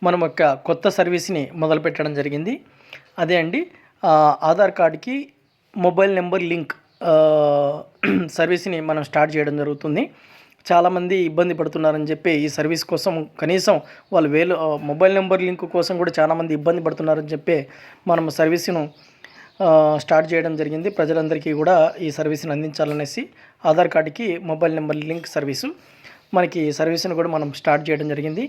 మనం ఒక కొత్త సర్వీస్ని మొదలుపెట్టడం జరిగింది. అదే అండి, ఆధార్ కార్డ్కి మొబైల్ నెంబర్ లింక్ సర్వీస్ని మనం స్టార్ట్ చేయడం జరుగుతుంది. చాలామంది ఇబ్బంది పడుతున్నారని చెప్పి ఈ సర్వీస్ కోసం కనీసం వాళ్ళు మొబైల్ నెంబర్ లింక్ కోసం కూడా చాలామంది ఇబ్బంది పడుతున్నారని చెప్పి మనం సర్వీస్ను స్టార్ట్ చేయడం జరిగింది. ప్రజలందరికీ కూడా ఈ సర్వీస్ని అందించాలనేసి ఆధార్ కార్డుకి మొబైల్ నెంబర్ లింక్ సర్వీసు మనకి సర్వీస్ని కూడా మనం స్టార్ట్ చేయడం జరిగింది.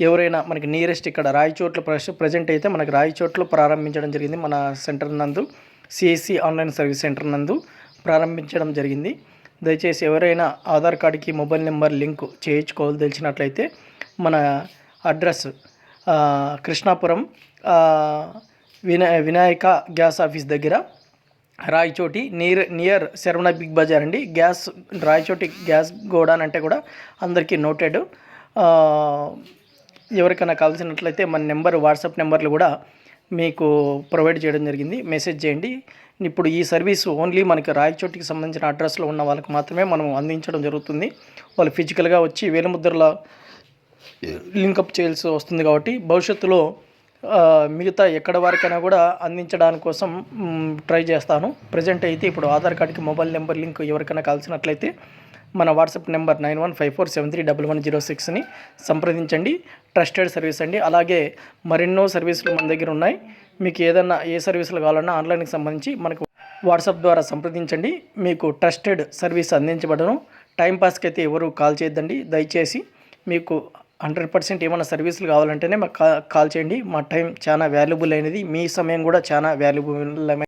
ఎవరైనా మనకి నియరెస్ట్ ఇక్కడ రాయచోట్లో ప్రజెంట్ అయితే మనకి రాయచోట్లో ప్రారంభించడం జరిగింది. మన సెంటర్ నందు సిఎస్సి ఆన్లైన్ సర్వీస్ సెంటర్ నందు ప్రారంభించడం జరిగింది. దయచేసి ఎవరైనా ఆధార్ కార్డుకి మొబైల్ నెంబర్ లింక్ చేయించుకోవాలి తెలిసినట్లయితే మన address Krishnapuram Vinayaka gas office దగ్గర రాయచోటి నియర్ శరవణ బిగ్ బజార్ అండి. రాయచోటి గ్యాస్ గోడాన్ అంటే కూడా అందరికీ నోటెడ్. ఎవరికైనా కావాల్సినట్లయితే మన నెంబర్ వాట్సాప్ నెంబర్లు కూడా మీకు ప్రొవైడ్ చేయడం జరిగింది. మెసేజ్ చేయండి. ఇప్పుడు ఈ సర్వీస్ ఓన్లీ మనకి రాయచోటికి సంబంధించిన అడ్రస్లో ఉన్న వాళ్ళకి మాత్రమే మనం అందించడం జరుగుతుంది. వాళ్ళు ఫిజికల్గా వచ్చి వేలిముద్రల లింకప్ చేయాల్సి వస్తుంది కాబట్టి భవిష్యత్తులో మిగతా ఎక్కడ వరకైనా కూడా అందించడానికి కోసం ట్రై చేస్తాను. ప్రజెంట్ అయితే ఇప్పుడు ఆధార్ కార్డుకి మొబైల్ నెంబర్ లింక్ ఎవరికైనా కావాల్సినట్లయితే మన వాట్సాప్ నెంబర్ 9154731106ని సంప్రదించండి. ట్రస్టెడ్ సర్వీస్ అండి. అలాగే మరెన్నో సర్వీసులు మన దగ్గర ఉన్నాయి. మీకు ఏదన్నా ఏ సర్వీసులు కావాలన్నా ఆన్లైన్కి సంబంధించి మనకు వాట్సాప్ ద్వారా సంప్రదించండి. మీకు ట్రస్టెడ్ సర్వీస్ అందించబడను. టైంపాస్కి అయితే ఎవరు కాల్ చేయొద్దండి దయచేసి. మీకు 100% ఏమైనా సర్వీసులు కావాలంటేనే మాకు కాల్ చేయండి. మా టైం చాలా వాల్యుబుల్ అయినది, మీ సమయం కూడా చాలా వాల్యుబుల్